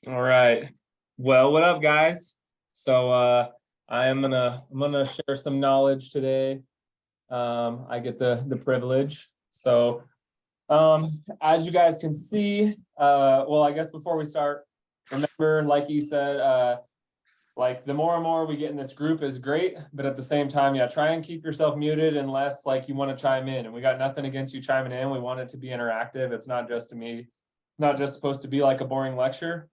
All right. Well, what up, guys? So I'm gonna share some knowledge today. I get the privilege. So um as you guys can see, well, I guess before we start, remember, like you said, like the more and more we get in this group is great, but at the same time, yeah, try and keep yourself muted unless like you want to chime in. And we got nothing against you chiming in. We want it to be interactive. It's not just to me, not just supposed to be like a boring lecture.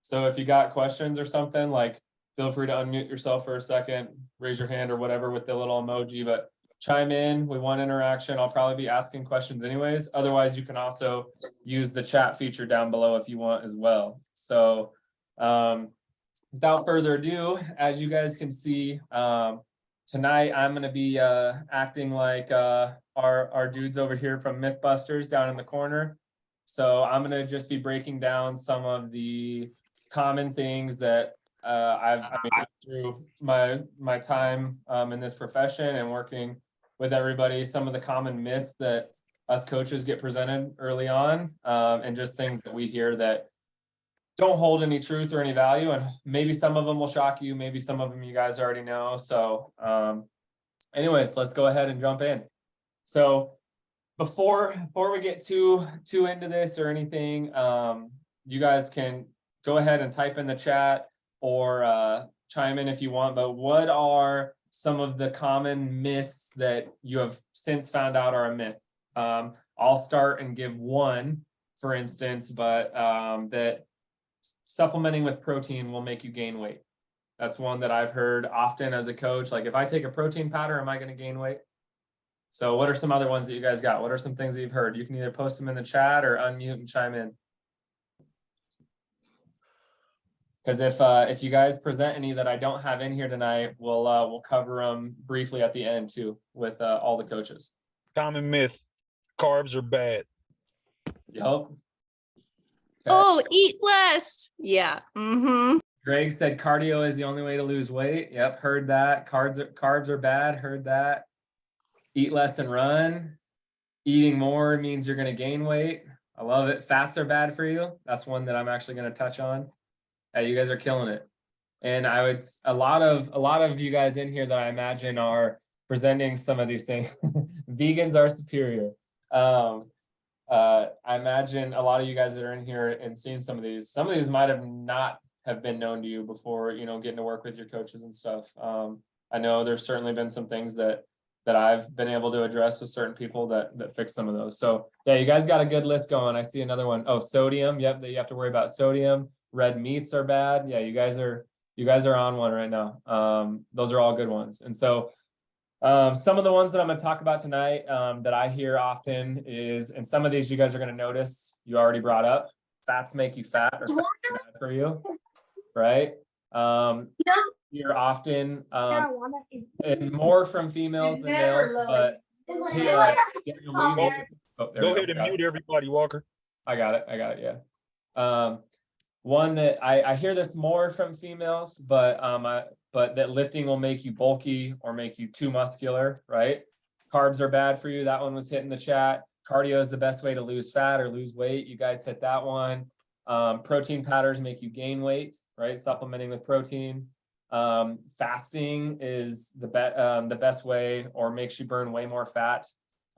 So if you got questions or something, like feel free to unmute yourself for a second, raise your hand or whatever with the little emoji, but chime in. We want interaction. I'll probably be asking questions anyways. Otherwise, you can also use the chat feature down below if you want as well. So without further ado, as you guys can see, tonight I'm going to be acting like our dudes over here from Mythbusters down in the corner. So I'm going to just be breaking down some of the common things that I mean, through my time in this profession and working with everybody, some of the common myths that us coaches get presented early on, and just things that we hear that don't hold any truth or any value, and maybe some of them will shock you, maybe some of them you guys already know. So anyways, let's go ahead and jump in. So before we get too into this or anything, you guys can go ahead and type in the chat or chime in if you want, but what are some of the common myths that you have since found out are a myth? I'll start and give one, for instance, but that supplementing with protein will make you gain weight. That's one that I've heard often as a coach. Like, if I take a protein powder, am I going to gain weight? So what are some other ones that you guys got? What are some things that you've heard? You can either post them in the chat or unmute and chime in. Because if you guys present any that I don't have in here tonight, we'll cover them briefly at the end too with all the coaches. Common myth: carbs are bad. Yep. Okay. Oh, eat less. Yeah. Greg said cardio is the only way to lose weight. Yep, heard that. Carbs are bad. Heard that. Eat less and run. Eating more means you're going to gain weight. I love it. Fats are bad for you. That's one that I'm actually going to touch on. You guys are killing it. And I would, a lot of you guys in here that I imagine are presenting some of these things. Vegans are superior. I imagine a lot of you guys that are in here and seeing some of these might have not have been known to you before, you know, getting to work with your coaches and stuff. I know there's certainly been some things that I've been able to address with certain people that fix some of those. So yeah, you guys got a good list going. I see another one. Oh, sodium. Yep, that you have to worry about sodium. Red meats are bad. Yeah, you guys are on one right now. Those are all good ones. And so some of the ones that I'm going to talk about tonight that I hear often is, and some of these you guys are going to notice you already brought up, fats make you fat or fats are bad for you, right? You're often, and more from females than males, but go ahead and mute everybody, Walker. I got it, yeah. One that I hear this more from females, but that lifting will make you bulky or make you too muscular, right? Carbs are bad for you. That one was hit in the chat. Cardio is the best way to lose fat or lose weight. You guys hit that one. Protein powders make you gain weight, right? Supplementing with protein. Fasting is the best way, or makes you burn way more fat.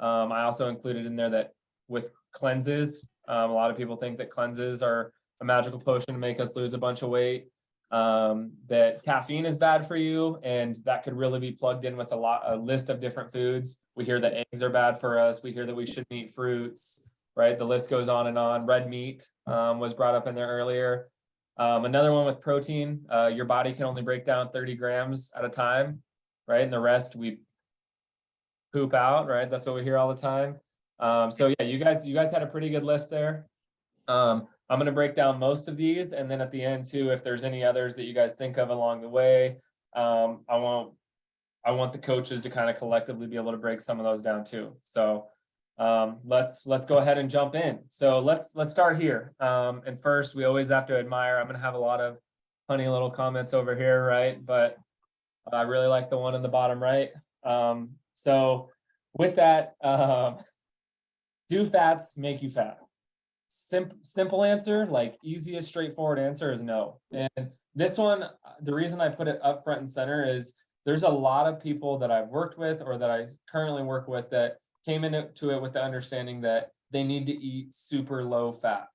I also included in there that with cleanses, a lot of people think that cleanses are a magical potion to make us lose a bunch of weight. That caffeine is bad for you, and that could really be plugged in with a list of different foods. We hear that eggs are bad for us. We hear that we shouldn't eat fruits, right? The list goes on and on. Red meat was brought up in there earlier. Another one with protein, your body can only break down 30 grams at a time, right? And the rest we poop out, right? That's what we hear all the time. So yeah, you guys had a pretty good list there. I'm going to break down most of these, and then at the end too, if there's any others that you guys think of along the way, I want the coaches to kind of collectively be able to break some of those down too. So let's go ahead and jump in. So let's start here. And first, we always have to admire. I'm going to have a lot of funny little comments over here, right? But I really like the one in the bottom right. So with that, do fats make you fat? simple answer, like easiest straightforward answer is no. And this one, the reason I put it up front and center is there's a lot of people that I've worked with or that I currently work with that came into it with the understanding that they need to eat super low fat.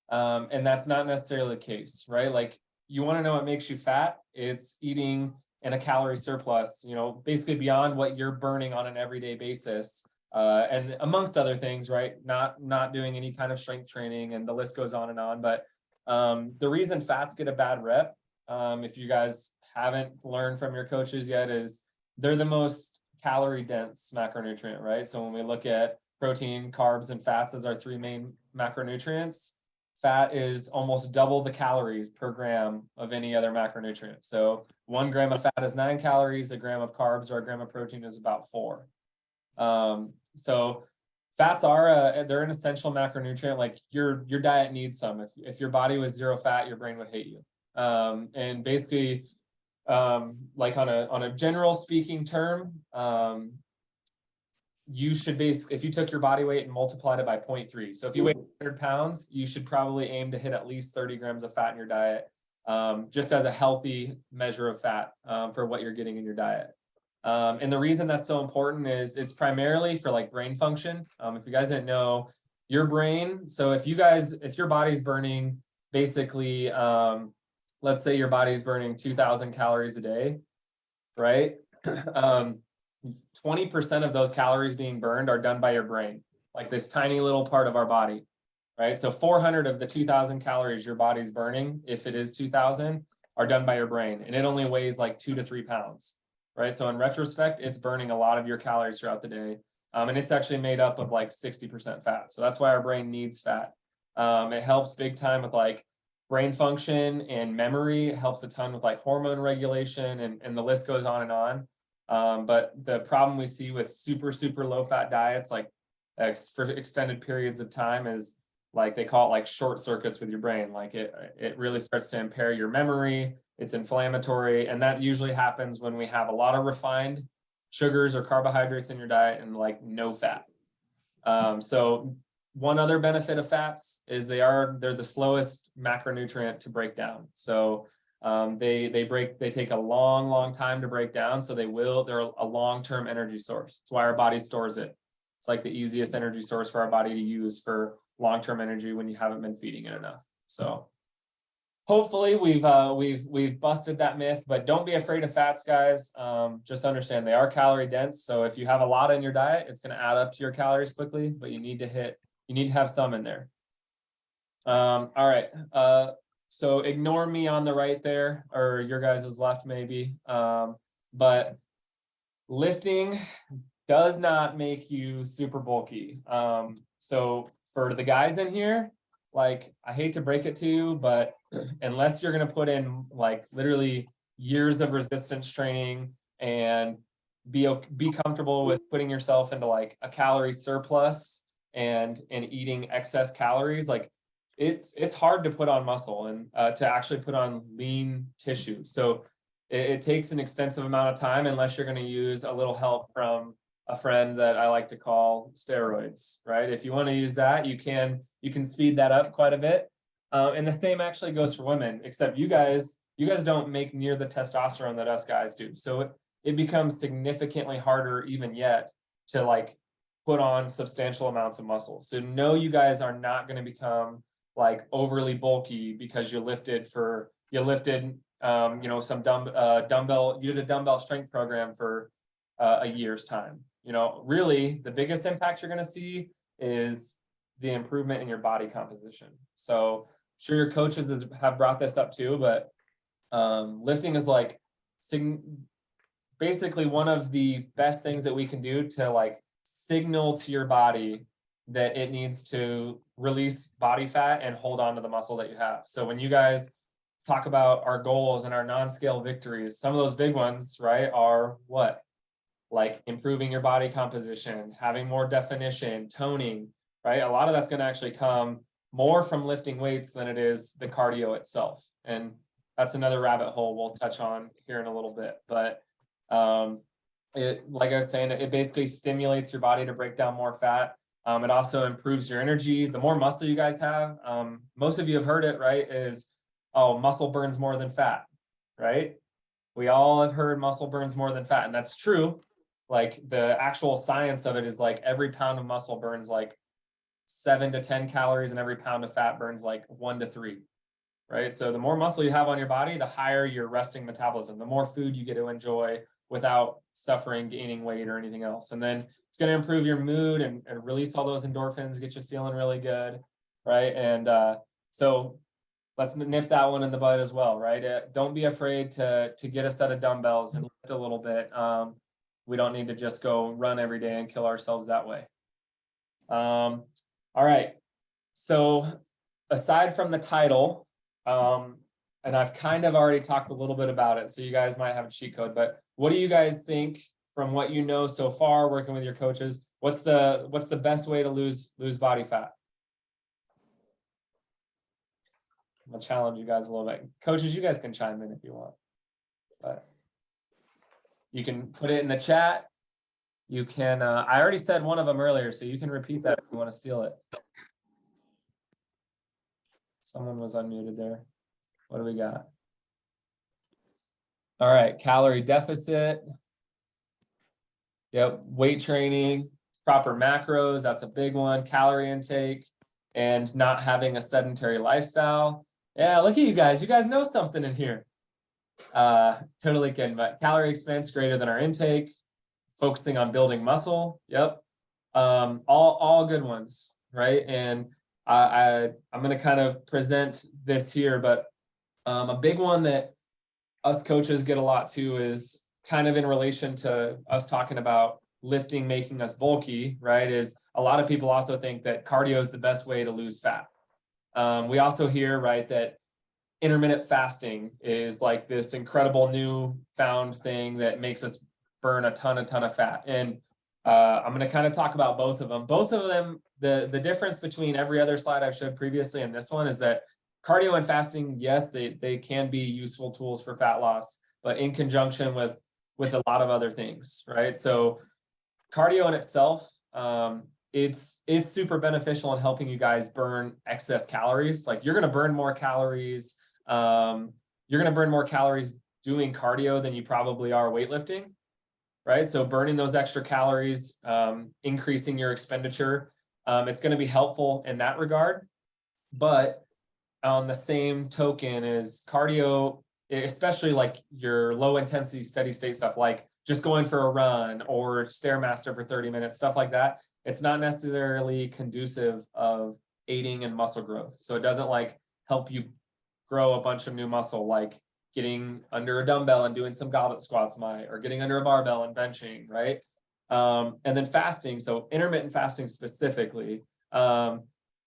And that's not necessarily the case, right? Like you want to know what makes you fat? It's eating in a calorie surplus, you know, basically beyond what you're burning on an everyday basis. And amongst other things, right? Not doing any kind of strength training, and the list goes on and on. But the reason fats get a bad rep, if you guys haven't learned from your coaches yet, is they're the most calorie dense macronutrient, right? So when we look at protein, carbs, and fats as our three main macronutrients, fat is almost double the calories per gram of any other macronutrient. So 1 gram of fat is 9 calories, a gram of carbs or a gram of protein is about 4. So fats are they're an essential macronutrient. Like your diet needs some. If your body was 0 fat, your brain would hate you. And basically, like on a general speaking term, you should basically, if you took your body weight and multiplied it by 0.3. So if you weigh 100 pounds, you should probably aim to hit at least 30 grams of fat in your diet, just as a healthy measure of fat for what you're getting in your diet. And the reason that's so important is it's primarily for like brain function. If you guys didn't know, your brain, so if your body's burning basically, let's say your body's burning 2,000 calories a day, right? 20% of those calories being burned are done by your brain, like this tiny little part of our body, right? So 400 of the 2,000 calories your body's burning, if it is 2,000, are done by your brain, and it only weighs like 2 to 3 pounds, right? So in retrospect, it's burning a lot of your calories throughout the day, and it's actually made up of like 60% fat. So that's why our brain needs fat. It helps big time with like brain function and memory. It helps a ton with like hormone regulation, and the list goes on and on. But the problem we see with super low fat diets, like for extended periods of time, is like they call it like short circuits with your brain. Like it really starts to impair your memory. It's inflammatory, and that usually happens when we have a lot of refined sugars or carbohydrates in your diet and like no fat. So one other benefit of fats is they're the slowest macronutrient to break down. So they take a long time to break down. So they're a long-term energy source. That's why our body stores it. It's like the easiest energy source for our body to use for long-term energy when you haven't been feeding it enough. So hopefully we've busted that myth, but don't be afraid of fats, guys. Just understand they are calorie dense. So if you have a lot in your diet, it's going to add up to your calories quickly, but you need to have some in there. All right. So ignore me on the right there, or your guys' left maybe. But lifting does not make you super bulky. So for the guys in here, like, I hate to break it to you, but unless you're going to put in like literally years of resistance training and be comfortable with putting yourself into like a calorie surplus and eating excess calories, like it's hard to put on muscle and to actually put on lean tissue. So it takes an extensive amount of time unless you're going to use a little help from a friend that I like to call steroids, right? If you want to use that, you can speed that up quite a bit. And the same actually goes for women, except you guys don't make near the testosterone that us guys do. So it becomes significantly harder even yet to like put on substantial amounts of muscle. So no, you guys are not going to become like overly bulky because you lifted some dumbbell, you did a dumbbell strength program for a year's time. Really the biggest impact you're going to see is the improvement in your body composition. So sure your coaches have brought this up too, but lifting is like basically one of the best things that we can do to like signal to your body that it needs to release body fat and hold on to the muscle that you have. So when you guys talk about our goals and our non-scale victories, some of those big ones, right, are what? Like improving your body composition, having more definition, toning, right? A lot of that's going to actually come more from lifting weights than it is the cardio itself. And that's another rabbit hole we'll touch on here in a little bit. But like I was saying, it basically stimulates your body to break down more fat. It also improves your energy. The more muscle you guys have, most of you have heard it, right? Is, oh, muscle burns more than fat, right? We all have heard muscle burns more than fat, and that's true. Like the actual science of it is like every pound of muscle burns like 7 to 10 calories, and every pound of fat burns like 1 to 3, right? So the more muscle you have on your body, the higher your resting metabolism, the more food you get to enjoy without suffering, gaining weight or anything else. And then it's going to improve your mood and release all those endorphins, get you feeling really good, right? And so let's nip that one in the bud as well, right? Don't be afraid to get a set of dumbbells and lift a little bit. We don't need to just go run every day and kill ourselves that way. All right. So aside from the title, and I've kind of already talked a little bit about it, so you guys might have a cheat code, but what do you guys think from what you know so far working with your coaches? What's the best way to lose body fat? I'll challenge you guys a little bit. Coaches, you guys can chime in if you want, but you can put it in the chat. You can, I already said one of them earlier, so you can repeat that if you want to steal it. Someone was unmuted there. What do we got? All right, calorie deficit. Yep, weight training, proper macros, that's a big one. Calorie intake, and not having a sedentary lifestyle. Yeah, look at you guys. You guys know something in here. Totally kidding, but calorie expense greater than our intake. Focusing on building muscle. Yep. All good ones, right? And I'm going to kind of present this here, but a big one that us coaches get a lot too is kind of in relation to us talking about lifting making us bulky, right? Is a lot of people also think that cardio is the best way to lose fat. We also hear, right, that intermittent fasting is like this incredible new found thing that makes us burn a ton of fat. And I'm going to kind of talk about both of them. Both of them, the difference between every other slide I've showed previously and this one is that cardio and fasting, yes, they can be useful tools for fat loss, but in conjunction with a lot of other things, right? So cardio in itself, it's super beneficial in helping you guys burn excess calories. Like you're going to burn more calories. You're going to burn more calories doing cardio than you probably are weightlifting. Right? So burning those extra calories, increasing your expenditure, it's going to be helpful in that regard. But on the same token is cardio, especially like your low intensity steady state stuff, like just going for a run or Stairmaster for 30 minutes, stuff like that. It's not necessarily conducive of aiding in muscle growth. So it doesn't like help you grow a bunch of new muscle, like getting under a dumbbell and doing some goblet squats might, or getting under a barbell and benching, right? And then fasting, so intermittent fasting specifically,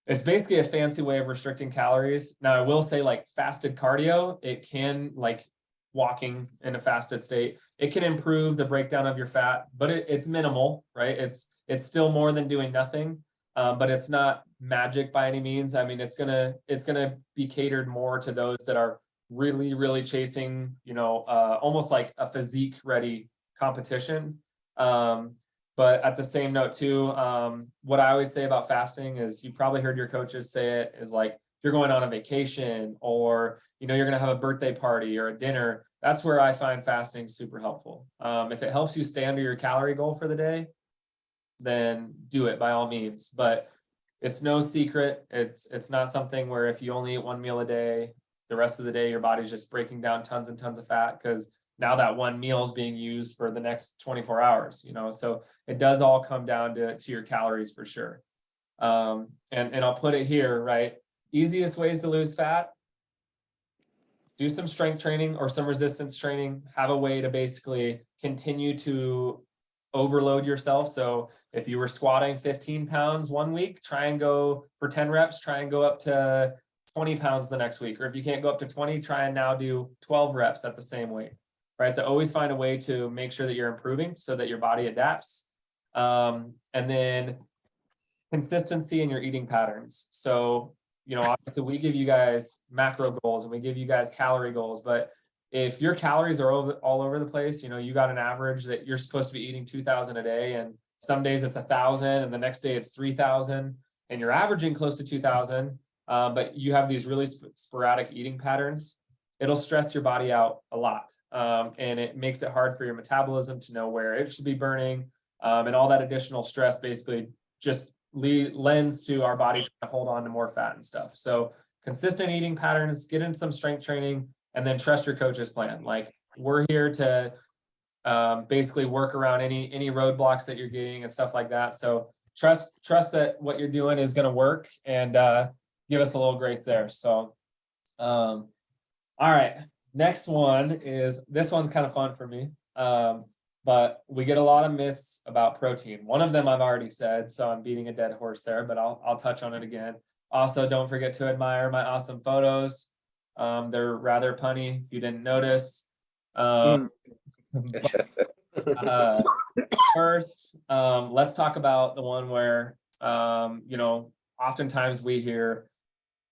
it's basically a fancy way of restricting calories. Now I will say like fasted cardio, it can, like walking in a fasted state, it can improve the breakdown of your fat, but it's minimal, right? It's still more than doing nothing, but it's not magic by any means. I mean, it's gonna be catered more to those that are really chasing, almost like a physique ready competition. But at the same note too, what I always say about fasting is, you probably heard your coaches say it, is like, if you're going on a vacation or, you're going to have a birthday party or a dinner, that's where I find fasting super helpful. If it helps you stay under your calorie goal for the day, then do it by all means. But it's no secret. It's not something where if you only eat one meal a day, the rest of the day your body's just breaking down tons and tons of fat, because now that one meal is being used for the next 24 hours, so it does all come down to your calories for sure. And I'll put it here, right? Easiest ways to lose fat: do some strength training or some resistance training. Have a way to basically continue to overload yourself. So if you were squatting 15 pounds one week, try and go for 10 reps, try and go up to 20 pounds the next week. Or if you can't go up to 20, try and now do 12 reps at the same weight, right? So always find a way to make sure that you're improving so that your body adapts. And then consistency in your eating patterns. So, obviously we give you guys macro goals and we give you guys calorie goals, but if your calories are all over the place, you got an average that you're supposed to be eating 2,000 a day, and Some days it's 1,000 and the next day it's 3,000 and you're averaging close to 2,000, but you have these really sporadic eating patterns, it'll stress your body out a lot. And it makes it hard for your metabolism to know where it should be burning. And all that additional stress basically just lends to our body trying to hold on to more fat and stuff. So consistent eating patterns, get in some strength training, and then trust your coach's plan. Like, we're here to basically work around any roadblocks that you're getting and stuff like that. So trust that what you're doing is going to work, and give us a little grace there. So, all right. Next one is, this one's kind of fun for me. But we get a lot of myths about protein. One of them I've already said, so I'm beating a dead horse there, but I'll touch on it again. Also, don't forget to admire my awesome photos. They're rather punny if you didn't notice. First, let's talk about the one where, oftentimes we hear,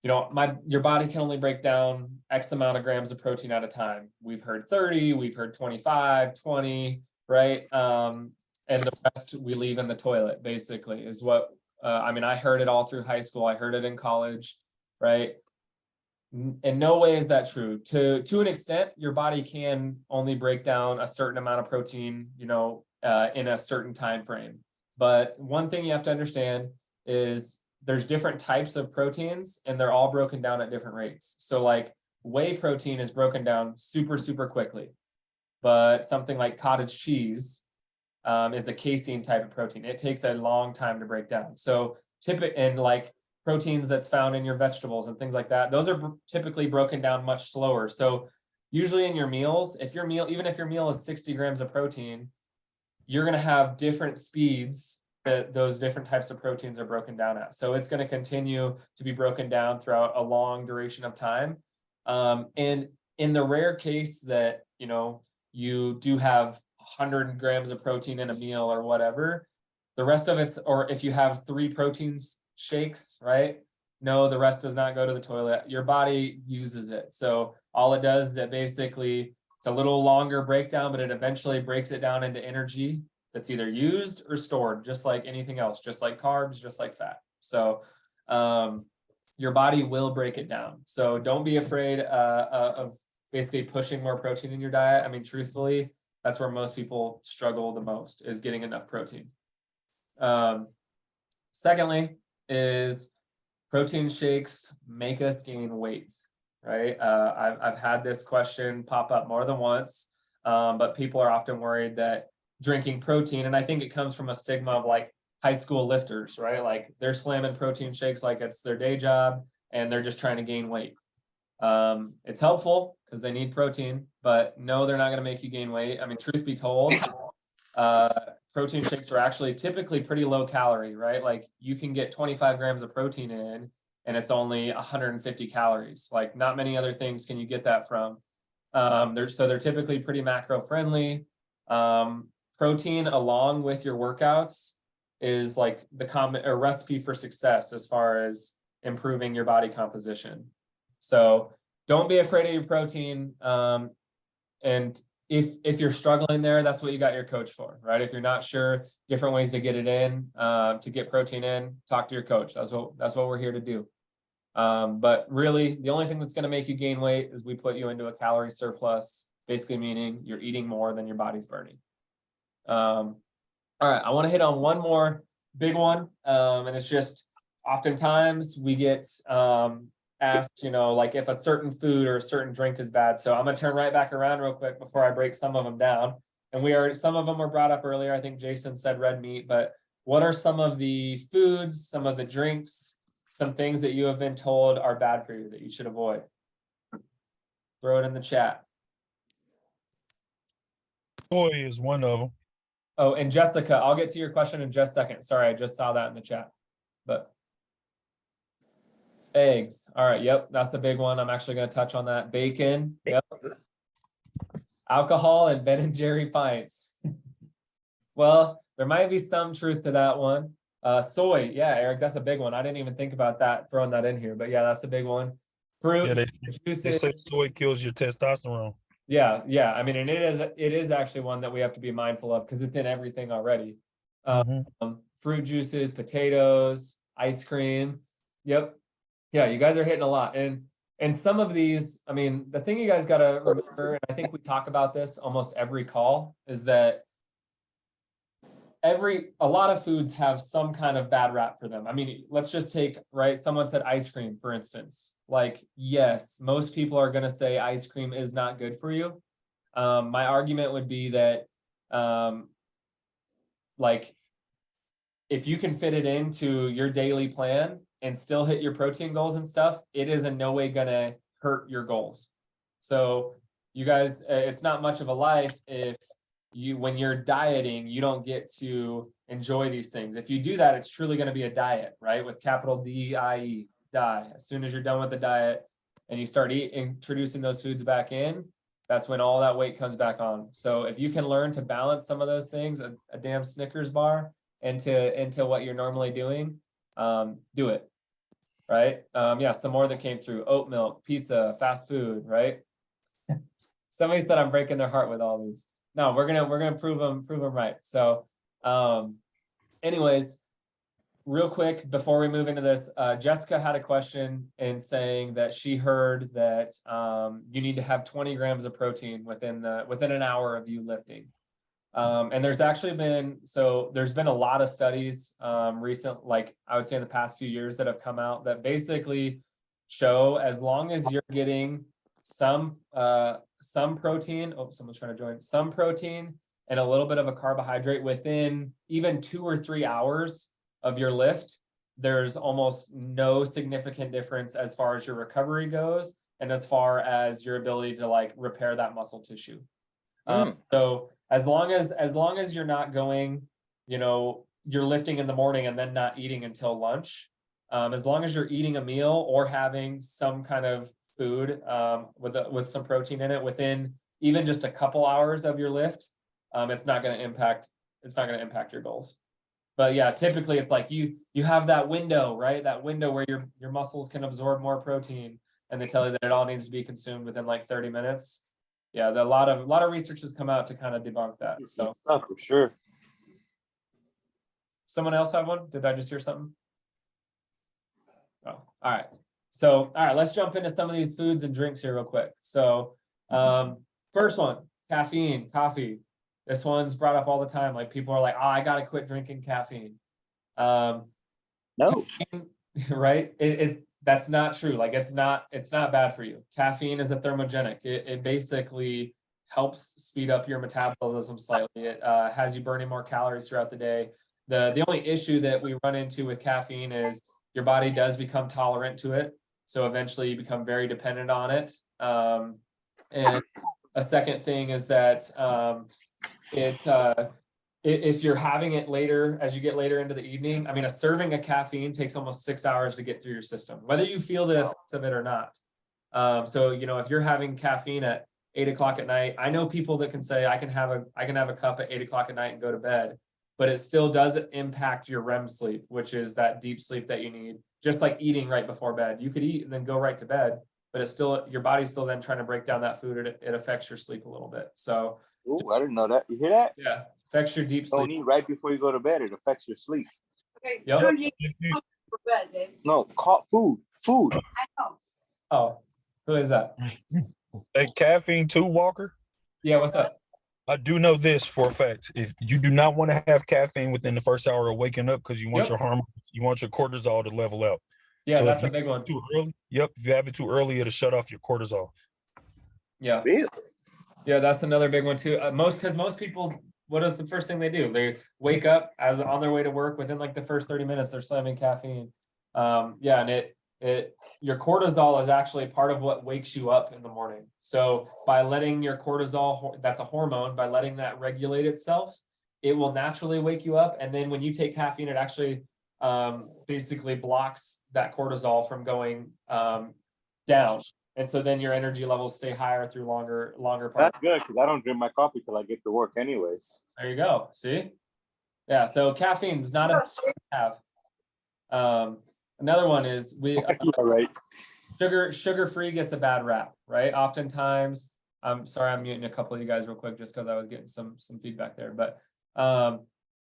your body can only break down X amount of grams of protein at a time. We've heard 30, we've heard 25, 20, right? And the rest we leave in the toilet, basically, is what, I heard it all through high school. I heard it in college, right? In no way is that true. To an extent, your body can only break down a certain amount of protein, in a certain time frame. But one thing you have to understand is there's different types of proteins, and they're all broken down at different rates. So like whey protein is broken down super, super quickly. But something like cottage cheese is a casein type of protein. It takes a long time to break down. So and like proteins that's found in your vegetables and things like that, those are typically broken down much slower. So usually in your meals, even if your meal is 60 grams of protein, you're going to have different speeds that those different types of proteins are broken down at. So it's going to continue to be broken down throughout a long duration of time. And in the rare case that, you do have 100 grams of protein in a meal or whatever, the rest of it's, or if you have 3 proteins shakes, right? No, the rest does not go to the toilet. Your body uses it. So all it does is it basically, it's a little longer breakdown, but it eventually breaks it down into energy that's either used or stored, just like anything else, just like carbs, just like fat. So your body will break it down. So don't be afraid of basically pushing more protein in your diet. Truthfully, that's where most people struggle the most, is getting enough protein. Secondly, is protein shakes make us gain weight, right? I've had this question pop up more than once, but people are often worried that drinking protein, and I think it comes from a stigma of like high school lifters, right? Like they're slamming protein shakes like it's their day job, and they're just trying to gain weight. It's helpful because they need protein, but no, they're not going to make you gain weight. Truth be told, protein shakes are actually typically pretty low calorie, right? Like you can get 25 grams of protein in and it's only 150 calories. Like not many other things can you get that from. They're typically pretty macro friendly. Protein along with your workouts is like a recipe for success as far as improving your body composition. So don't be afraid of your protein. And if you're struggling there, that's what you got your coach for, right? If you're not sure different ways to get it in, to get protein in, talk to your coach. That's what we're here to do. But really, the only thing that's going to make you gain weight is we put you into a calorie surplus, basically meaning you're eating more than your body's burning. All right, I want to hit on one more big one, and it's just oftentimes we get asked, like if a certain food or a certain drink is bad. So I'm gonna turn right back around real quick before I break some of them down. And some of them were brought up earlier. I think Jason said red meat, but what are some of the foods, some of the drinks, some things that you have been told are bad for you that you should avoid? Throw it in the chat. Soy is one of them. Oh, and Jessica, I'll get to your question in just a second. Sorry, I just saw that in the chat. But eggs. All right. Yep. That's the big one. I'm actually going to touch on that. Bacon. Yep. Alcohol and Ben and Jerry pints. Well, there might be some truth to that one. Soy. Yeah, Eric, that's a big one. I didn't even think about that, throwing that in here. But yeah, that's a big one. Fruit. Yeah, juices. they say soy kills your testosterone. Yeah. And it is actually one that we have to be mindful of because it's in everything already. Fruit juices, potatoes, ice cream. Yep. Yeah, you guys are hitting a lot. And some of these, I mean, the thing you guys got to remember, and I think we talk about this almost every call, is that a lot of foods have some kind of bad rap for them. I mean, let's just take, right? Someone said ice cream, for instance. Like, yes, most people are going to say ice cream is not good for you. My argument would be that, like, if you can fit it into your daily plan and still hit your protein goals and stuff, it is in no way going to hurt your goals. So you guys, it's not much of a life if when you're dieting, you don't get to enjoy these things. If you do that, it's truly going to be a diet, right? With capital D-I-E, die. As soon as you're done with the diet and you start introducing those foods back in, that's when all that weight comes back on. So if you can learn to balance some of those things, a damn Snickers bar into what you're normally doing, do it. Right? Yeah, some more that came through: oat milk, pizza, fast food, right? Somebody said I'm breaking their heart with all these. No, we're gonna prove them right. So, anyways, real quick before we move into this, Jessica had a question in saying that she heard that you need to have 20 grams of protein within an hour of you lifting. And there's been a lot of studies recent, like I would say in the past few years, that have come out that basically show as long as you're getting some protein, someone's trying to join, some protein and a little bit of a carbohydrate within even 2 or 3 hours of your lift, there's almost no significant difference as far as your recovery goes and as far as your ability to like repair that muscle tissue. So as long as you're not going, you're lifting in the morning and then not eating until lunch, as long as you're eating a meal or having some kind of food with some protein in it within even just a couple hours of your lift, it's not going to impact your goals. But yeah, typically it's like you have that window, right? That window where your muscles can absorb more protein, and they tell you that it all needs to be consumed within like 30 minutes. Yeah, a lot of research has come out to kind of debunk that. So for sure. Someone else have one? Did I just hear something? Oh, all right. So, all right, let's jump into some of these foods and drinks here real quick. So, first one, caffeine, coffee. This one's brought up all the time. Like people are like, "Oh, I got to quit drinking caffeine." No, Caffeine, right? That's not true. Like it's not bad for you. Caffeine is a thermogenic. It basically helps speed up your metabolism slightly. It has you burning more calories throughout the day. The only issue that we run into with caffeine is your body does become tolerant to it. So eventually you become very dependent on it. And a second thing is that if you're having it later, as you get later into the evening, I mean, a serving of caffeine takes almost 6 hours to get through your system, whether you feel the effects of it or not. So, if you're having caffeine at 8 o'clock at night, I know people that can say, I can have a cup at 8 o'clock at night and go to bed, but it still does impact your REM sleep, which is that deep sleep that you need, just like eating right before bed. You could eat and then go right to bed, but it's still, your body's still then trying to break down that food. It affects your sleep a little bit. So, ooh, I didn't know that. You hear that? yeah, affects your deep Don't sleep. eat right before you go to bed. It affects your sleep. Okay, Yep. don't eat for bed, babe. No, food. I know. Oh, who is that? Hey, caffeine too, Walker. Yeah, what's up? I do know this for a fact. If you do not want to have caffeine within the first hour of waking up, because you want your hormones, you want your cortisol to level out. Yeah, So that's if a big one. Too early. Yep. If you have it too early, it'll shut off your cortisol. Yeah. Really? Yeah, that's another big one too. Most people, what is the first thing they do? They wake up as on their way to work. Within like the first 30 minutes, they're slamming caffeine. Yeah, and your cortisol is actually part of what wakes you up in the morning. So by letting your cortisol, that's a hormone, by letting that regulate itself, it will naturally wake you up. And then when you take caffeine, it actually basically blocks that cortisol from going down. And so then your energy levels stay higher through longer parts. That's good because I don't drink my coffee till I get to work anyways. There you go. See? Yeah, so caffeine is not a have. Another one is right. sugar-free gets a bad rap, right? Oftentimes, I'm sorry, I'm muting a couple of you guys real quick just because I was getting some feedback there. But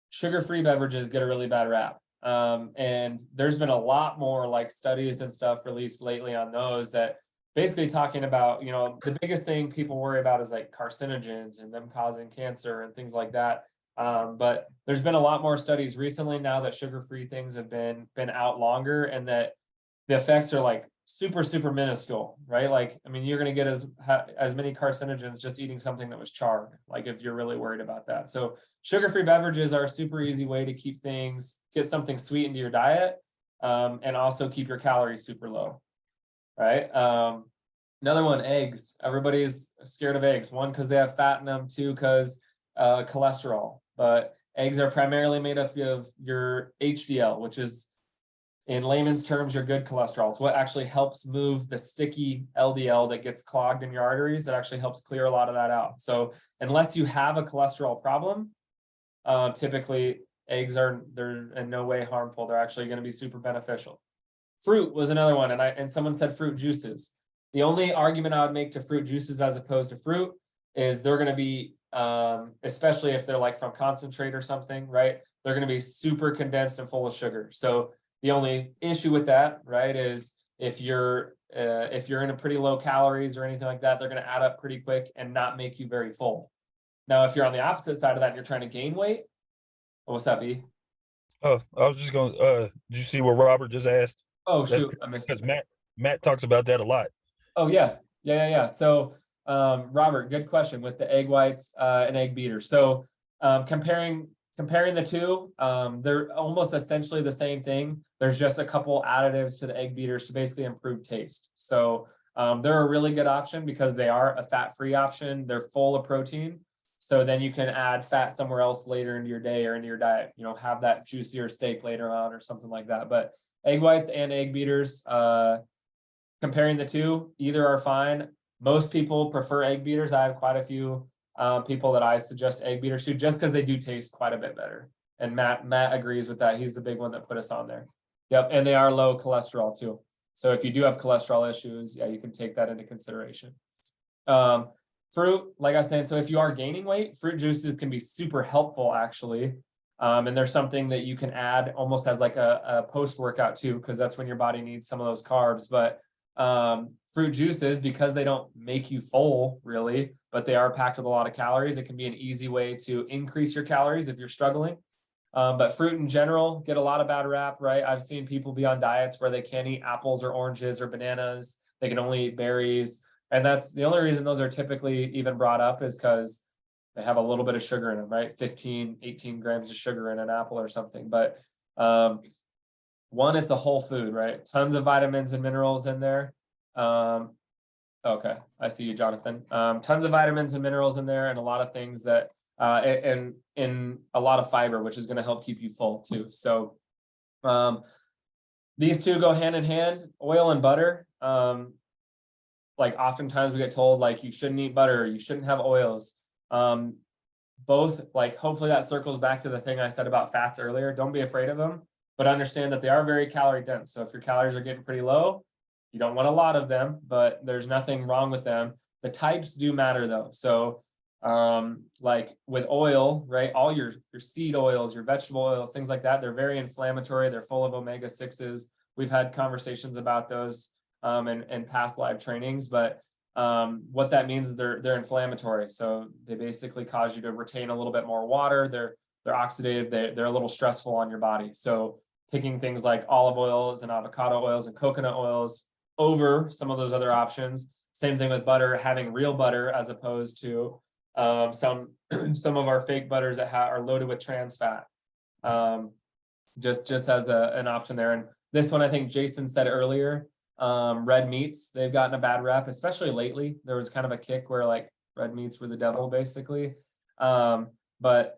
sugar-free beverages get a really bad rap. And there's been a lot more like studies and stuff released lately on those that basically talking about, you know, the biggest thing people worry about is like carcinogens and them causing cancer and things like that. But there's been a lot more studies recently now that sugar-free things have been out longer, and that the effects are like super minuscule, right? Like, I mean, you're going to get as many carcinogens just eating something that was charred, like if you're really worried about that. So sugar-free beverages are a super easy way to get something sweet into your diet, and also keep your calories super low, right? Another one, eggs. Everybody's scared of eggs. One, because they have fat in them. Two, because cholesterol. But eggs are primarily made up of your HDL, which is, in layman's terms, your good cholesterol. It's what actually helps move the sticky LDL that gets clogged in your arteries. It actually helps clear a lot of that out. So unless you have a cholesterol problem, typically they're in no way harmful. They're actually going to be super beneficial. Fruit was another one, and someone said fruit juices. The only argument I would make to fruit juices as opposed to fruit is they're going to be, especially if they're like from concentrate or something, right? They're going to be super condensed and full of sugar. So the only issue with that, right, is if you're in a pretty low calories or anything like that, they're going to add up pretty quick and not make you very full. Now, if you're on the opposite side of that and you're trying to gain weight, what's that, B? Oh, I was just going. Did you see what Robert just asked? Oh shoot, I missed it. Because Matt talks about that a lot. Oh yeah. So Robert, good question with the egg whites and egg beaters. So comparing the two, they're almost essentially the same thing. There's just a couple additives to the egg beaters to basically improve taste. So they're a really good option because they are a fat-free option. They're full of protein. So then you can add fat somewhere else later into your day or into your diet, you know, have that juicier steak later on or something like that. But egg whites and egg beaters, comparing the two, either are fine. Most people prefer egg beaters. I have quite a few people that I suggest egg beaters to, just because they do taste quite a bit better. And Matt agrees with that. He's the big one that put us on there. Yep, and they are low cholesterol too. So if you do have cholesterol issues, yeah, you can take that into consideration. Fruit, like I was saying, so if you are gaining weight, fruit juices can be super helpful actually. And there's something that you can add almost as like a post-workout too, because that's when your body needs some of those carbs. But fruit juices, because they don't make you full really, but they are packed with a lot of calories, it can be an easy way to increase your calories if you're struggling. But fruit in general get a lot of bad rap, right? I've seen people be on diets where they can't eat apples or oranges or bananas. They can only eat berries. And that's the only reason those are typically even brought up, is because they have a little bit of sugar in them, right? 15, 18 grams of sugar in an apple or something. But one, it's a whole food, right? Tons of vitamins and minerals in there. Okay, I see you, Jonathan. Tons of vitamins and minerals in there, and a lot of things that, and a lot of fiber, which is going to help keep you full too. So these two go hand in hand, oil and butter. Like oftentimes we get told like you shouldn't eat butter, you shouldn't have oils. Both, like, hopefully that circles back to the thing I said about fats earlier. Don't be afraid of them, but understand that they are very calorie dense. So if your calories are getting pretty low, you don't want a lot of them, but there's nothing wrong with them. The types do matter though. So like with oil, right? All your seed oils, your vegetable oils, things like that, they're very inflammatory. They're full of omega-6s. We've had conversations about those in past live trainings, but what that means is they're inflammatory. So they basically cause you to retain a little bit more water. They're oxidative. They're a little stressful on your body. So picking things like olive oils and avocado oils and coconut oils over some of those other options. Same thing with butter, having real butter as opposed to some of our fake butters that are loaded with trans fat. Just as an option there. And this one, I think Jason said earlier, red meats, they've gotten a bad rep, especially lately. There was kind of a kick where like red meats were the devil basically. But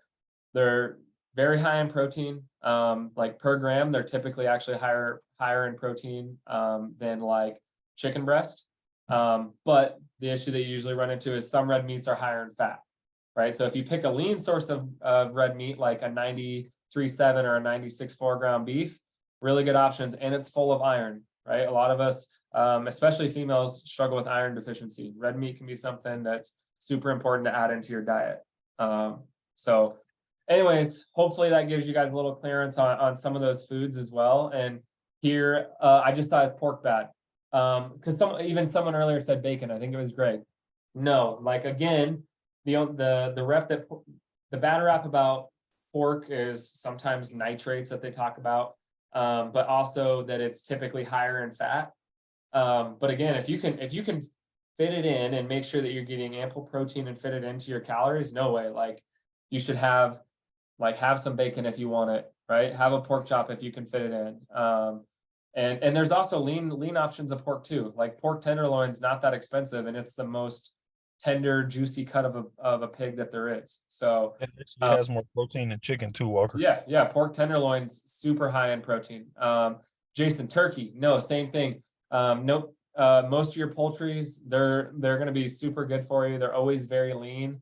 they're very high in protein. Like per gram, they're typically actually higher in protein than like chicken breast. But the issue that you usually run into is some red meats are higher in fat, right? So if you pick a lean source of red meat, like a 93.7 or a 96.4 ground beef, really good options, and it's full of iron, right? A lot of us, especially females, struggle with iron deficiency. Red meat can be something that's super important to add into your diet. anyways, hopefully that gives you guys a little clearance on some of those foods as well. And here, I just saw his pork bad. Because someone earlier said bacon. I think it was Greg. No, like again, the bad rap about pork is sometimes nitrates that they talk about, but also that it's typically higher in fat. But again, if you can fit it in and make sure that you're getting ample protein and fit it into your calories, no way. Like you should have some bacon if you want it, right? Have a pork chop if you can fit it in. And there's also lean options of pork too. Like pork tenderloin's not that expensive, and it's the most tender, juicy cut of a pig that there is. So It actually has more protein than chicken too, Walker. yeah, pork tenderloin's super high in protein. Jason, turkey, no, same thing. Nope. Most of your poultries, they're going to be super good for you. They're always very lean.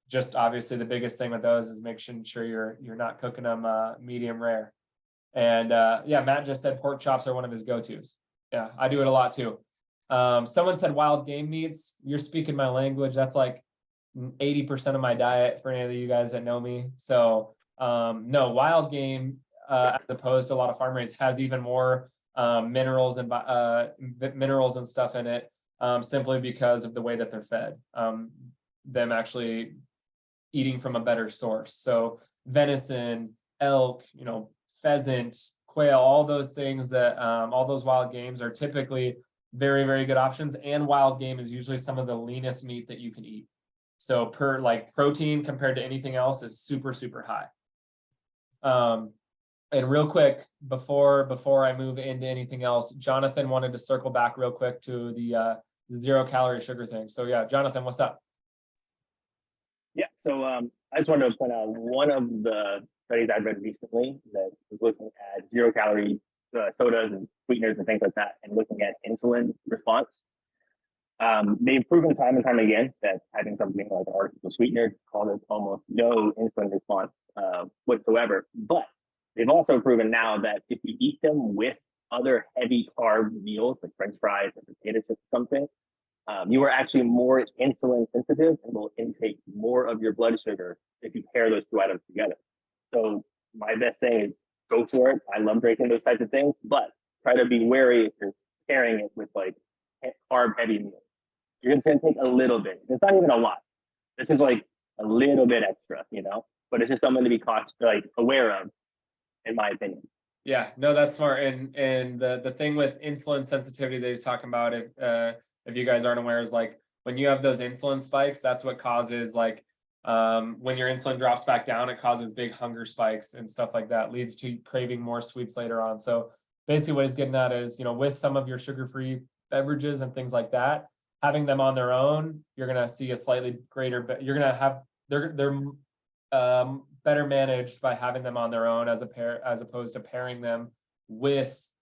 Just obviously the biggest thing with those is making sure you're not cooking them medium rare. And yeah, Matt just said pork chops are one of his go-tos. Yeah, I do it a lot too. Someone said wild game meats. You're speaking my language. That's like 80% of my diet for any of you guys that know me. So no, wild game, as opposed to a lot of farm raised, has even more minerals and stuff in it, simply because of the way that they're fed. Them actually eating from a better source. So venison, elk, pheasant, quail, all those things that all those wild games are typically very, very good options. And wild game is usually some of the leanest meat that you can eat. So per protein compared to anything else is super, super high. And real quick, before I move into anything else, Jonathan wanted to circle back real quick to the 0 calorie sugar thing. So yeah, Jonathan, what's up? Yeah, so I just wanted to point out one of the studies I read recently that was looking at 0 calorie sodas and sweeteners and things like that, and looking at insulin response. They've proven time and time again that having something like an artificial sweetener causes almost no insulin response whatsoever. But they've also proven now that if you eat them with other heavy carb meals like French fries or potato chips or something, you are actually more insulin sensitive and will intake more of your blood sugar if you pair those two items together. So my best thing is go for it. I love drinking those types of things, but try to be wary if you're pairing it with like carb heavy meals. You're just gonna take a little bit. It's not even a lot. This is like a little bit extra, but it's just something to be aware of, in my opinion. Yeah, no, that's smart. And the thing with insulin sensitivity that he's talking about, if you guys aren't aware, is like when you have those insulin spikes, that's what causes when your insulin drops back down, it causes big hunger spikes and stuff like that, leads to craving more sweets later on. So basically what he's getting at is, with some of your sugar-free beverages and things like that, having them on their own, you're going to see a slightly greater, you're going to have, they're better managed by having them on their own as opposed to pairing them with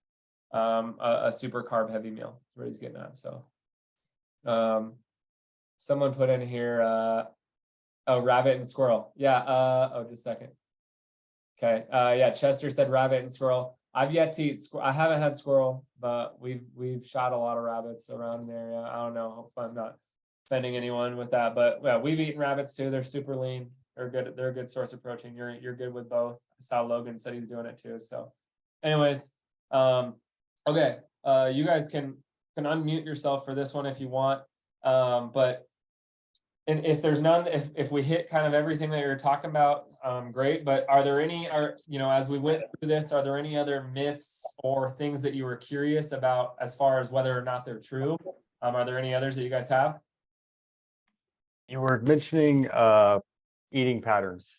a super carb heavy meal. That's what he's getting at. So someone put in here, rabbit and squirrel. Yeah. Just a second. Okay. Yeah. Chester said rabbit and squirrel. I've yet to eat I haven't had squirrel, but we've shot a lot of rabbits around the area. I don't know. Hopefully I'm not offending anyone with that, but yeah, we've eaten rabbits too. They're super lean. They're good. They're a good source of protein. You're good with both. I saw Logan said he's doing it too. So anyways, okay. You guys can unmute yourself for this one if you want. And if there's none, if we hit kind of everything that you're talking about, great. But are there any, as we went through this, are there any other myths or things that you were curious about as far as whether or not they're true? Are there any others that you guys have? You were mentioning eating patterns.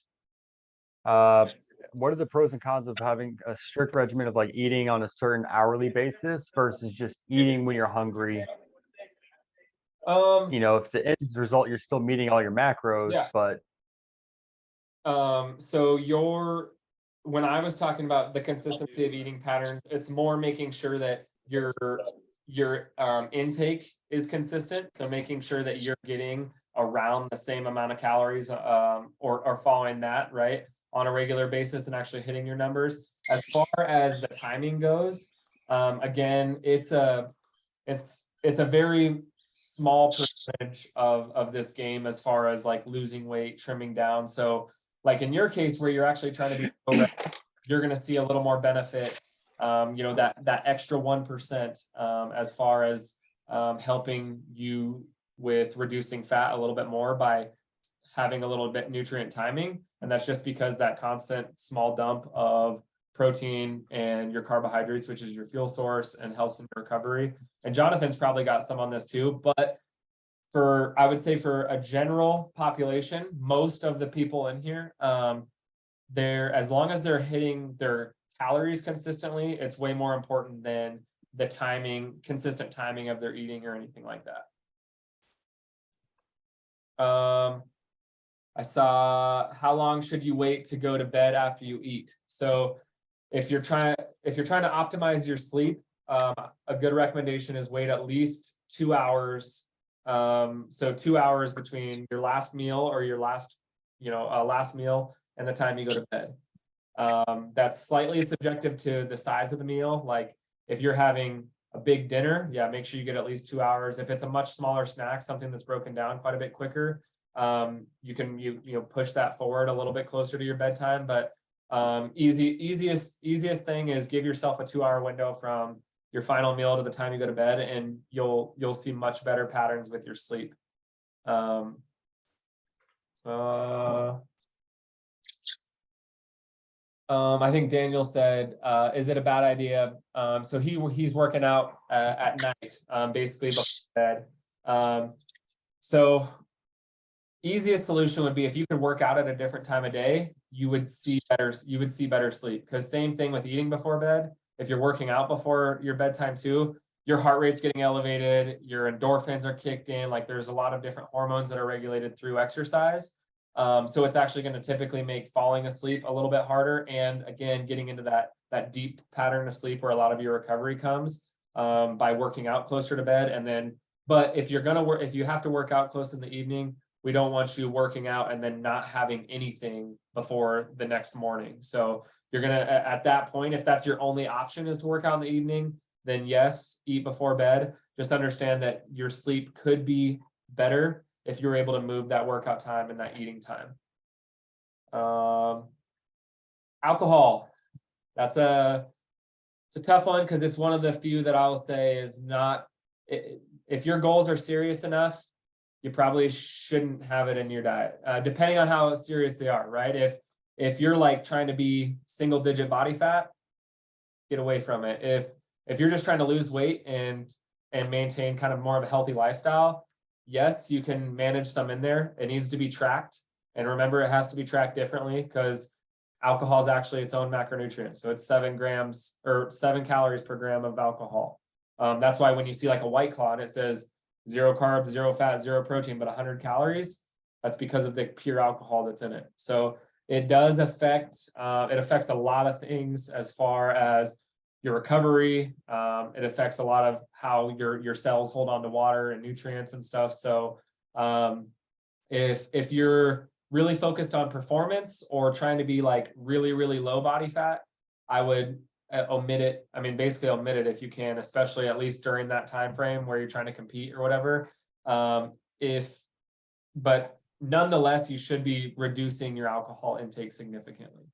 What are the pros and cons of having a strict regimen of eating on a certain hourly basis versus just eating when you're hungry? If the end result, you're still meeting all your macros, yeah. But so when I was talking about the consistency of eating patterns, it's more making sure that your intake is consistent. So making sure that you're getting around the same amount of calories, or following that right on a regular basis and actually hitting your numbers. As far as the timing goes, again, it's a very small percentage of this game as far as losing weight, trimming down. So like in your case where you're actually trying to be low, you're going to see a little more benefit, that extra 1%, as far as helping you with reducing fat a little bit more by having a little bit nutrient timing. And that's just because that constant small dump of protein and your carbohydrates, which is your fuel source and helps in the recovery. And Jonathan's probably got some on this too, but I would say for a general population, most of the people in here, as long as they're hitting their calories consistently, it's way more important than the consistent timing of their eating or anything like that. I saw, how long should you wait to go to bed after you eat? So if you're trying to optimize your sleep, a good recommendation is wait at least 2 hours. So 2 hours between your last meal or your last meal and the time you go to bed. That's slightly subjective to the size of the meal. Like if you're having a big dinner, yeah, make sure you get at least 2 hours. If it's a much smaller snack, something that's broken down quite a bit quicker, you can push that forward a little bit closer to your bedtime. But easiest thing is give yourself a 2 hour window from your final meal to the time you go to bed, and you'll see much better patterns with your sleep. I think Daniel said, is it a bad idea? So he's working out at night, basically before bed. So easiest solution would be if you could work out at a different time of day, you would see better sleep. Because same thing with eating before bed. If you're working out before your bedtime too, your heart rate's getting elevated, your endorphins are kicked in. Like there's a lot of different hormones that are regulated through exercise. So it's actually going to typically make falling asleep a little bit harder. And again, getting into that deep pattern of sleep where a lot of your recovery comes by working out closer to bed. But if you're going to if you have to work out close in the evening, we don't want you working out and then not having anything before the next morning. So you're going to, at that point, if that's your only option is to work out in the evening, then yes, eat before bed. Just understand that your sleep could be better if you're able to move that workout time and that eating time. Alcohol, it's a tough one because it's one of the few that I'll say is not, if your goals are serious enough, you probably shouldn't have it in your diet, depending on how serious they are, right? If you're like trying to be single digit body fat, get away from it. If you're just trying to lose weight and maintain kind of more of a healthy lifestyle, yes, you can manage some in there. It needs to be tracked. And remember, it has to be tracked differently because alcohol is actually its own macronutrient. So it's 7 calories per gram of alcohol. That's why when you see like a White Claw and it says 0 carbs, 0 fat, 0 protein, but 100 calories, that's because of the pure alcohol that's in it. So it does affect a lot of things as far as your recovery. It affects a lot of how your cells hold on to water and nutrients and stuff. So if you're really focused on performance or trying to be like really, really low body fat, I would omit it. I mean, basically omit it if you can, especially at least during that time frame where you're trying to compete or whatever. But nonetheless, you should be reducing your alcohol intake significantly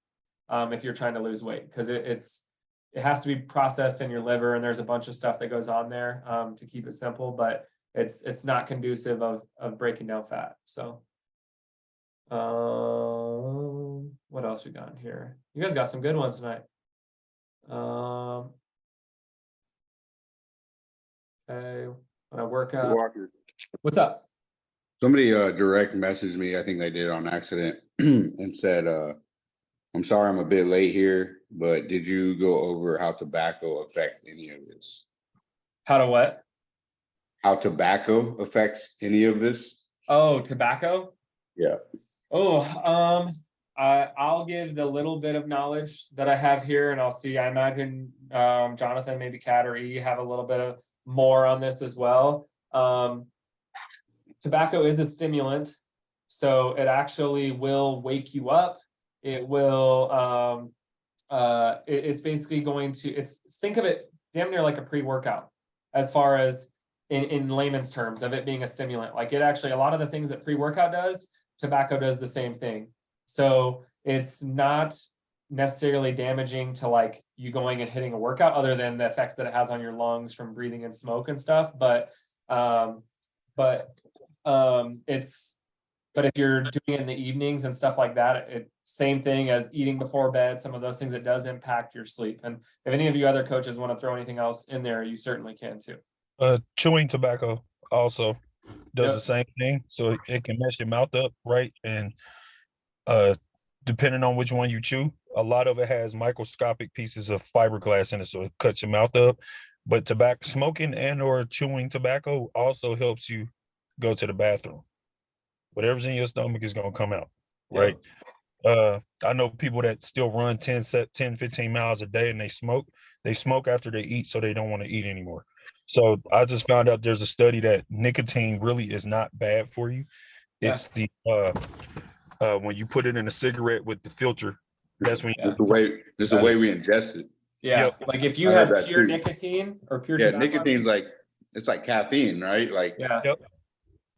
if you're trying to lose weight, because it has to be processed in your liver, and there's a bunch of stuff that goes on there to keep it simple, but it's not conducive of breaking down fat. So what else we got here? You guys got some good ones tonight. Okay, when I work out. Walker, What's up? somebody direct messaged me, I think they did on accident, and said, I'm sorry I'm a bit late here, but did you go over how tobacco affects any of this? How to what? How tobacco affects any of this? Oh, tobacco? Yeah. Oh, I'll give the little bit of knowledge that I have here, and I'll see. I imagine Jonathan, maybe Kat or E have a little bit of more on this as well. Tobacco is a stimulant, so it actually will wake you up. It will. It's basically going to. Think of it damn near like a pre-workout, as far as in layman's terms of it being a stimulant. Like it actually, a lot of the things that pre-workout does, tobacco does the same thing. So it's not necessarily damaging to like you going and hitting a workout, other than the effects that it has on your lungs from breathing in smoke and stuff. But it's, but if you're doing it in the evenings and stuff like that, it same thing as eating before bed, some of those things, it does impact your sleep. And if any of you other coaches want to throw anything else in there, you certainly can too. Chewing tobacco also does Yep. the same thing, so it can mess your mouth up, right? And depending on which one you chew, a lot of it has microscopic pieces of fiberglass in it, so it cuts your mouth up. But tobacco, smoking and or chewing tobacco also helps you go to the bathroom. Whatever's in your stomach is gonna come out, right? I know people that still run 10, 15 miles a day and they smoke. They smoke after they eat, so they don't want to eat anymore. So I just found out there's a study that nicotine really is not bad for you. Yeah. It's the when you put it in a cigarette with the filter, that's when Yeah. This is the way we ingest it. Yeah, Yep. like if you I heard have that pure too. nicotine or pure Yeah, tobacco, nicotine's like, it's like caffeine, right? Like yeah,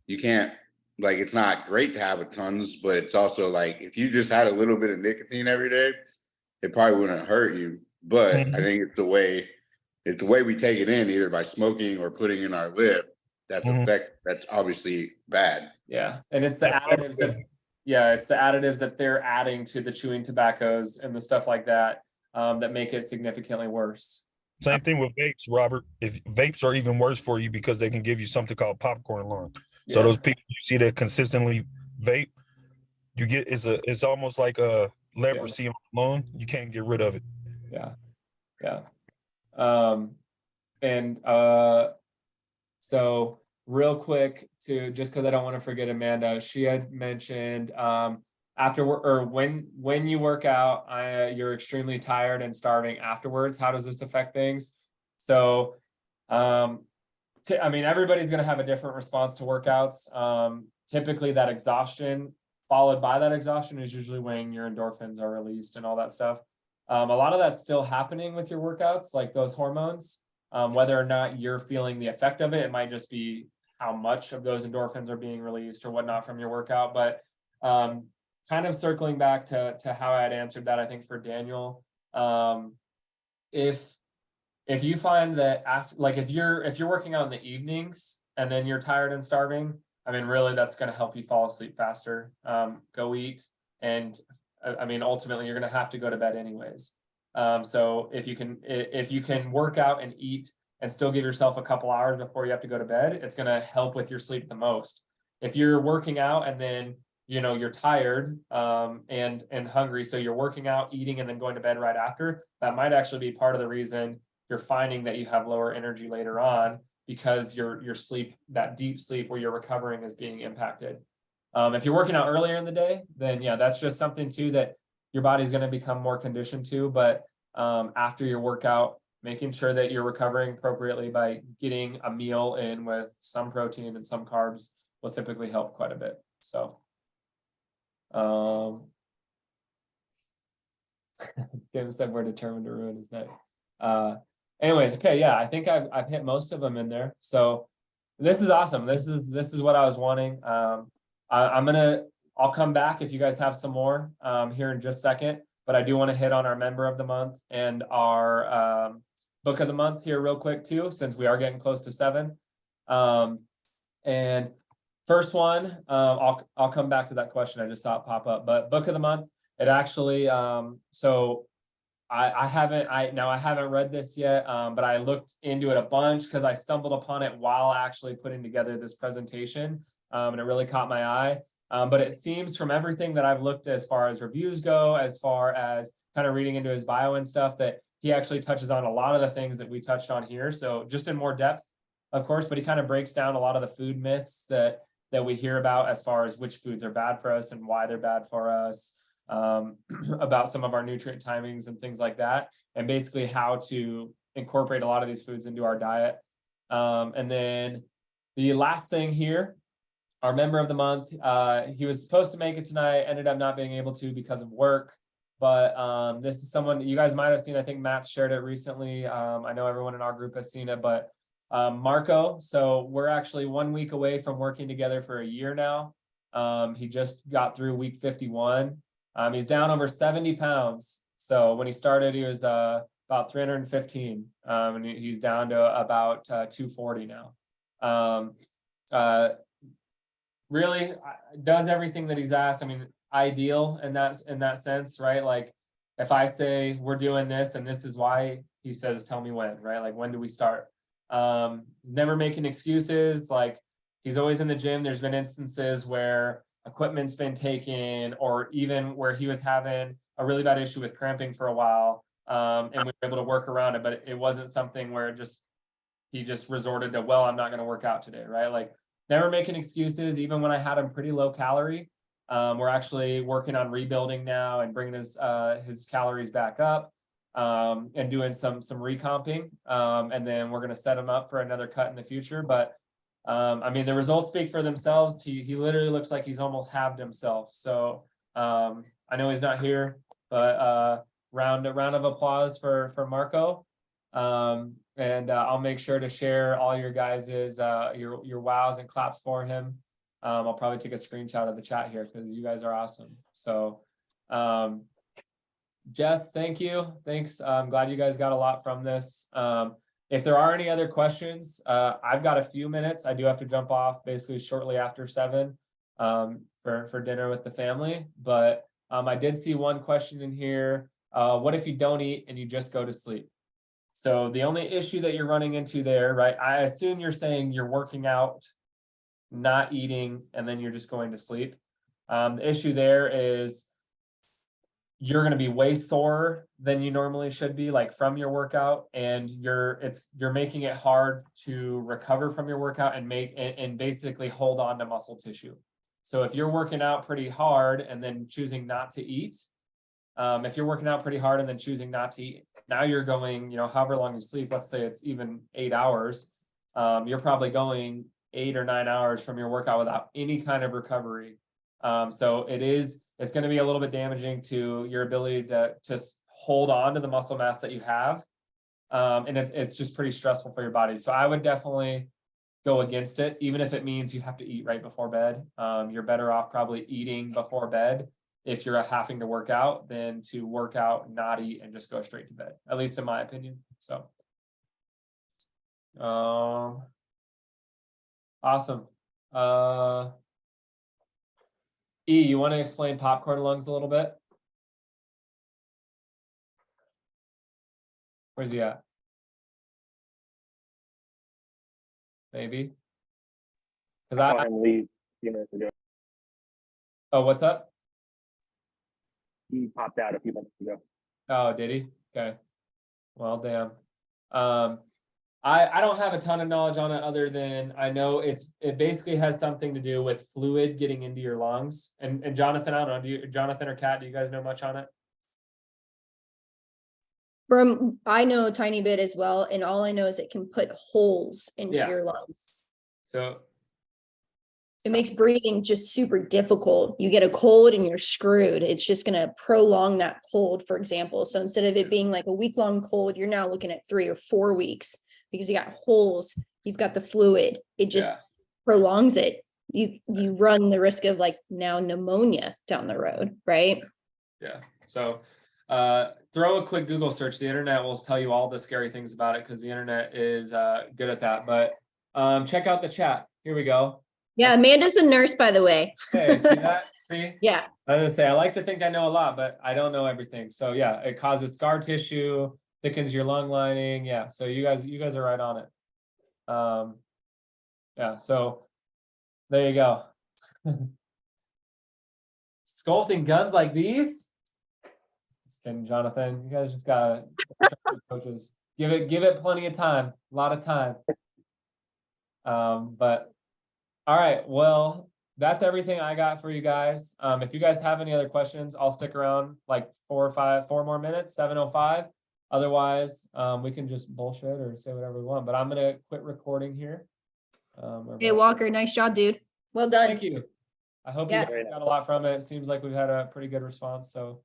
you can't, like, it's not great to have a tons, but it's also like, if you just had a little bit of nicotine every day, it probably wouldn't hurt you. But I Mhm. think it's the way we take it in, either by smoking or putting in our lip, that's Mhm. that's obviously bad. yeah, and it's the additives that, yeah, it's the additives that they're adding to the chewing tobaccos and the stuff like that, that make it significantly worse. Same thing with vapes, Robert. If vapes are even worse for you because they can give you something called popcorn lung. So Yeah. those people you see that consistently vape, you get it's almost like a leprosy on the lung. You can't get rid of it. Yeah. And so real quick to, just because I don't want to forget Amanda, she had mentioned after work, or when you work out, you're extremely tired and starving afterwards. How does this affect things? So I mean, everybody's going to have a different response to workouts. Typically that exhaustion followed by that exhaustion is usually when your endorphins are released and all that stuff. A lot of that's still happening with your workouts, like those hormones. Whether or not you're feeling the effect of it, it might just be how much of those endorphins are being released or whatnot from your workout. But kind of circling back to how I had answered that, I think for Daniel, if you find that after, like if you're working out in the evenings and then you're tired and starving, I mean, really that's going to help you fall asleep faster. Go eat, and I mean, ultimately you're going to have to go to bed anyways. So if you can work out and eat and still give yourself a couple hours before you have to go to bed, it's going to help with your sleep the most. If you're working out and then, you know, you're tired and hungry, so you're working out, eating, and then going to bed right after, that might actually be part of the reason you're finding that you have lower energy later on, because your sleep, that deep sleep where you're recovering, is being impacted. If you're working out earlier in the day, then yeah, that's just something too that your body's going to become more conditioned to. But after your workout, making sure that you're recovering appropriately by getting a meal in with some protein and some carbs will typically help quite a bit. So Tim said we're determined to ruin his night. Anyways, okay, yeah, I think I've hit most of them in there. So this is awesome. This is what I was wanting. I'll come back if you guys have some more here in just a second, but I do want to hit on our member of the month and our book of the month here real quick too, since we are getting close to 7. And first one, I'll come back to that question. I just saw it pop up, but book of the month, it actually, so I haven't read this yet, but I looked into it a bunch because I stumbled upon it while actually putting together this presentation, and it really caught my eye. But it seems from everything that I've looked as far as reviews go, as far as kind of reading into his bio and stuff, that he actually touches on a lot of the things that we touched on here. So just in more depth, of course, but he kind of breaks down a lot of the food myths that we hear about as far as which foods are bad for us and why they're bad for us, about some of our nutrient timings and things like that, and basically how to incorporate a lot of these foods into our diet. And then the last thing here, our member of the month, he was supposed to make it tonight, ended up not being able to because of work. But this is someone you guys might have seen. I think Matt shared it recently. I know everyone in our group has seen it, but Marco. So we're actually 1 week away from working together for a year now. He just got through week 51. He's down over 70 pounds. So when he started, he was about 315, and he's down to about 240 now. Really does everything that he's asked. I mean, ideal in that sense, right? Like if I say we're doing this and this is why, he says, tell me when, right? Like when do we start? Never making excuses. Like he's always in the gym. There's been instances where equipment's been taken, or even where he was having a really bad issue with cramping for a while. And we were able to work around it, but it wasn't something where he just resorted to, well, I'm not going to work out today, right? Like never making excuses. Even when I had him pretty low calorie, we're actually working on rebuilding now and bringing his calories back up, and doing some recomping. And then we're going to set him up for another cut in the future. But I mean, the results speak for themselves. He literally looks like he's almost halved himself. So I know he's not here, but round of applause for Marco. And I'll make sure to share all your guys's your wows and claps for him. I'll probably take a screenshot of the chat here because you guys are awesome. So Jess, thank you. Thanks. I'm glad you guys got a lot from this. If there are any other questions, I've got a few minutes. I do have to jump off basically shortly after 7 for dinner with the family. But I did see one question in here. What if you don't eat and you just go to sleep? So the only issue that you're running into there, right? I assume you're saying you're working out, not eating, and then you're just going to sleep. The issue there is you're going to be way sore than you normally should be, like from your workout, and you're making it hard to recover from your workout and basically hold on to muscle tissue. So if you're working out pretty hard and then choosing not to eat, if you're working out pretty hard and then choosing not to eat, now you're going, however long you sleep, let's say it's even 8 hours, you're probably going 8 or 9 hours from your workout without any kind of recovery. So it's going to be a little bit damaging to your ability to hold on to the muscle mass that you have. And it's just pretty stressful for your body. So I would definitely go against it, even if it means you have to eat right before bed. You're better off probably eating before bed if you're having to work out than to work out, not eat, and just go straight to bed, at least in my opinion. So awesome. E, you want to explain popcorn lungs a little bit? Where's he at? Maybe. Because I saw him leave a few minutes ago. Oh, what's up? He popped out a few minutes ago. Oh, did he? Okay. Well, damn. I don't have a ton of knowledge on it other than I know it basically has something to do with fluid getting into your lungs. And Jonathan, I don't know, Jonathan or Kat, do you guys know much on it? I know a tiny bit as well, and all I know is it can put holes into Yeah. your lungs. So It makes breathing just super difficult. You get a cold and you're screwed. It's just going to prolong that cold, for example. So instead of it being like a week-long cold, you're now looking at 3 or 4 weeks because you got holes, you've got the fluid. It just prolongs it. You run the risk of like now pneumonia down the road, right? Yeah. So throw a quick Google search. The internet will tell you all the scary things about it because the internet is good at that. But check out the chat. Here we go. Yeah, Amanda's a nurse, by the way. Hey, see that? See? Yeah. I was gonna say, I like to think I know a lot, but I don't know everything. So yeah, it causes scar tissue, thickens your lung lining. Yeah. So you guys are right on it. Yeah. So there you go. Sculpting guns like these. Just kidding, Jonathan. You guys just gotta coaches. Give it plenty of time. A lot of time. But all right, well, that's everything I got for you guys. If you guys have any other questions, I'll stick around like 4 more minutes, 7:05. Otherwise, we can just bullshit or say whatever we want, but I'm gonna quit recording here. Hey, Walker, nice job, dude. Well done. Thank you. I hope Yeah. you guys got a lot from it. It seems like we've had a pretty good response, so